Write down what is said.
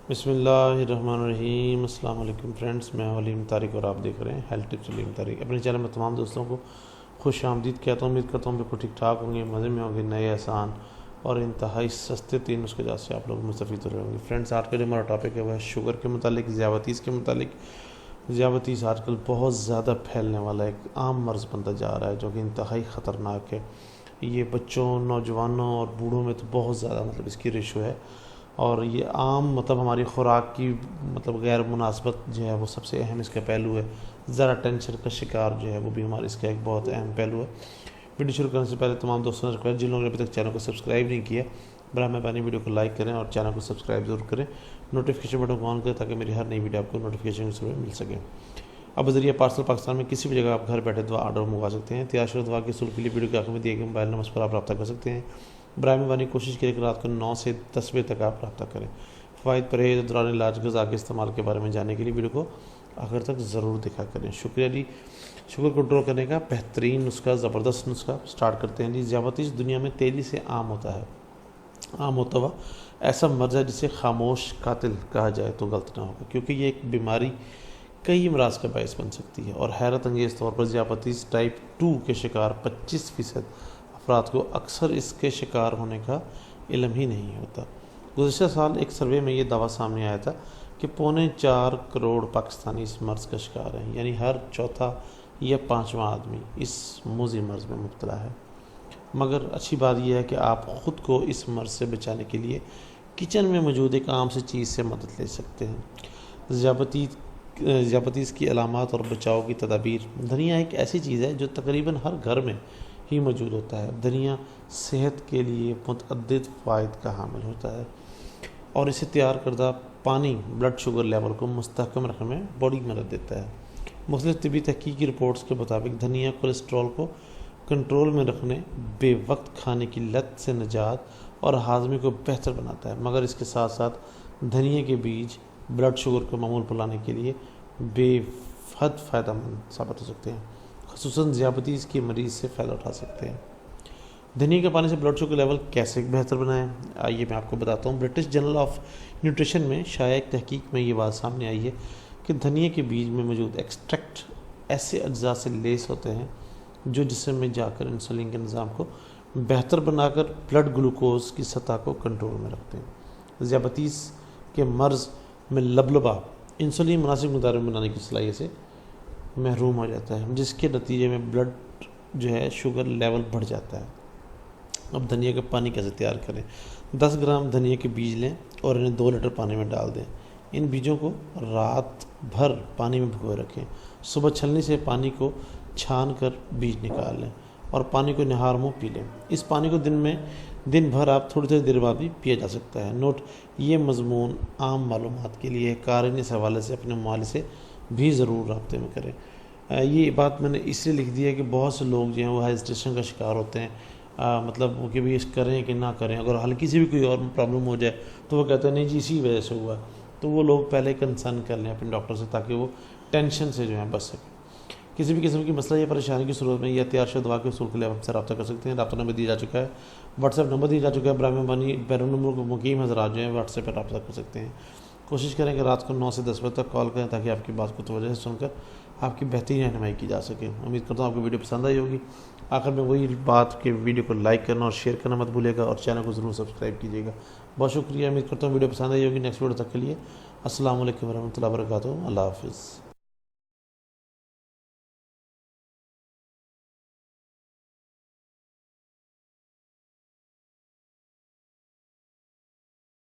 بسم اللہ الرحمن الرحیم۔ السلام علیکم فرینڈز، میں علیم طارق اور آپ دیکھ رہے ہیں ہیلتھ ٹپس علیم طارق۔ اپنے چینل میں تمام دوستوں کو خوش آمدید کہتا ہوں۔ امید کرتا ہوں بالکل ٹھیک ٹھاک ہوں گے، مزے میں ہوں گے۔ نئے آسان اور انتہائی سستے 3 نسخے جات سے آپ لوگ مستفید ہو رہے ہوں گے۔ فرینڈز، آج کا جو ہمارا ٹاپک ہے وہ ہے شوگر کے متعلق، ذیابطیس کے متعلق۔ ذیابطیس آج کل بہت زیادہ پھیلنے والا ایک عام مرض بنتا جا رہا ہے جو کہ انتہائی خطرناک ہے۔ یہ بچوں، نوجوانوں اور بوڑھوں میں تو بہت زیادہ اس کی ریشو ہے، اور یہ عام ہماری خوراک کی غیر مناسبت جو ہے وہ سب سے اہم اس کا پہلو ہے۔ ذرا ٹینشن کا شکار جو ہے وہ بھی ہمارے اس کا ایک بہت اہم پہلو ہے۔ ویڈیو شروع کرنے سے پہلے تمام دوستوں سے ریکویسٹ، جن لوگوں نے ابھی تک چینل کو سبسکرائب نہیں کیا، براہ مہربانی ویڈیو کو لائک کریں اور چینل کو سبسکرائب ضرور کریں، نوٹیفیکیشن بٹن کو آن کریں تاکہ میری ہر نئی ویڈیو آپ کو نوٹیفیکیشن کے ضرور مل سکے۔ اب بذریعہ پارسل پاکستان میں کسی بھی جگہ آپ گھر بیٹھے دعا آرڈر منگوا سکتے ہیں۔ تیار شدہ دعا کے حصول کے لیے ویڈیو کے آخر میں دیے گئے موبائل نمبر پر آپ رابطہ کر سکتے ہیں۔ براہ مہربانی کوشش کریں کہ رات کو 9 سے 10 بجے تک آپ رابطہ کریں۔ فوائد، پرہیز، دوران علاج، غذا کے استعمال کے بارے میں جاننے کے لیے ویڈیو کو آخر تک ضرور دیکھا کریں۔ شکریہ جی۔ شوگر کنٹرول کرنے کا بہترین نسخہ، زبردست نسخہ سٹارٹ کرتے ہیں جی۔ ذیابطیس دنیا میں تیزی سے عام ہوتا ہوا ایسا مرض ہے جسے خاموش قاتل کہا جائے تو غلط نہ ہوگا، کیونکہ یہ ایک بیماری کئی امراض کا باعث بن سکتی ہے، اور حیرت انگیز طور پر ذیابطیس ٹائپ 2 کے شکار 25% افراد کو اکثر اس کے شکار ہونے کا علم ہی نہیں ہوتا۔ گزشتہ سال ایک سروے میں یہ دعویٰ سامنے آیا تھا کہ 4.25 کروڑ پاکستانی اس مرض کا شکار ہیں، یعنی ہر چوتھا یا 5واں آدمی اس موذی مرض میں مبتلا ہے۔ مگر اچھی بات یہ ہے کہ آپ خود کو اس مرض سے بچانے کے لیے کچن میں موجود ایک عام سی چیز سے مدد لے سکتے ہیں۔ ذیابطیس کی علامات اور بچاؤ کی تدابیر۔ دھنیا ایک ایسی چیز ہے جو تقریباً ہر گھر میں ہی موجود ہوتا ہے۔ دھنیا صحت کے لیے متعدد فوائد کا حامل ہوتا ہے، اور اسے تیار کردہ پانی بلڈ شوگر لیول کو مستحکم رکھنے میں بڑی مدد دیتا ہے۔ مختلف طبی تحقیقی رپورٹس کے مطابق دھنیا کولیسٹرول کو کنٹرول میں رکھنے، بے وقت کھانے کی لت سے نجات اور ہاضمے کو بہتر بناتا ہے، مگر اس کے ساتھ ساتھ دھنیا کے بیج بلڈ شوگر کو معمول پر لانے کے لیے بے حد فائدہ مند ثابت ہو سکتے ہیں، خصوصاً ذیابطیس کے مریض سے فائدہ اٹھا سکتے ہیں۔ دھنیا کے پانی سے بلڈ شوگر لیول کیسے بہتر بنائیں، آئیے میں آپ کو بتاتا ہوں۔ برٹش جرنل آف نیوٹریشن میں شائع ایک تحقیق میں یہ بات سامنے آئی ہے کہ دھنیا کے بیج میں موجود ایکسٹریکٹ ایسے اجزاء سے لیس ہوتے ہیں جو جسم میں جا کر انسولین کے نظام کو بہتر بنا کر بلڈ گلوکوز کی سطح کو کنٹرول میں رکھتے ہیں۔ ذیابطیس کے مرض میں لبلبا انسولین مناسب مقدار میں بنانے کی صلاحیت سے محروم ہو جاتا ہے، جس کے نتیجے میں بلڈ شوگر لیول بڑھ جاتا ہے۔ اب دھنیا کا پانی کیسے تیار کریں؟ 10 گرام دھنیا کے بیج لیں اور انہیں 2 لیٹر پانی میں ڈال دیں۔ ان بیجوں کو رات بھر پانی میں بھگوئے رکھیں۔ صبح چھلنی سے پانی کو چھان کر بیج نکال لیں اور پانی کو نہار منہ پی لیں۔ اس پانی کو دن بھر آپ تھوڑی دیر بعد بھی پیا جا سکتا ہے۔ نوٹ: یہ مضمون عام معلومات کے لیے قارئین اس حوالے سے اپنے موبائل سے بھی ضرور رابطے میں کریں۔ یہ بات میں نے اس لیے لکھ دی ہے کہ بہت سے لوگ جو ہیں وہ ہیزیٹیشن کا شکار ہوتے ہیں، کہ بھی اس کریں کہ نہ کریں۔ اگر ہلکی سی بھی کوئی اور پرابلم ہو جائے تو وہ کہتے ہیں نہیں جی اسی وجہ سے ہوا، تو وہ لوگ پہلے کنسرن کر لیں اپنے ڈاکٹر سے تاکہ وہ ٹینشن سے بچ سکیں۔ کسی بھی قسم کی مسئلہ یا پریشانی کی صورت میں یا تیار شدہ دوا کے حصول کے لیے آپ ہم سے رابطہ کر سکتے ہیں۔ رابطہ نمبر دیا جا چکا ہے، واٹس ایپ نمبر دیا جا چکا ہے۔ براہ مہربانی بیرون نمبر کو مقیم حضرات واٹس ایپ پر رابطہ کر سکتے ہیں۔ کوشش کریں کہ رات کو 9 سے 10 بجے تک کال کریں تاکہ آپ کی بات کو توجہ سے سن کر آپ کی بہترین رہنمائی کی جا سکے۔ امید کرتا ہوں آپ کو ویڈیو پسند آئی ہوگی۔ آخر میں وہی بات کہ ویڈیو کو لائک کرنا اور شیئر کرنا مت بھولیے گا، اور چینل کو ضرور سبسکرائب کیجیے گا۔ بہت شکریہ۔ امید کرتا ہوں ویڈیو پسند آئی ہوگی۔ نیکسٹ ویڈیو تک کے لیے السلام علیکم ورحمۃ اللہ وبرکاتہ۔ اللہ حافظ۔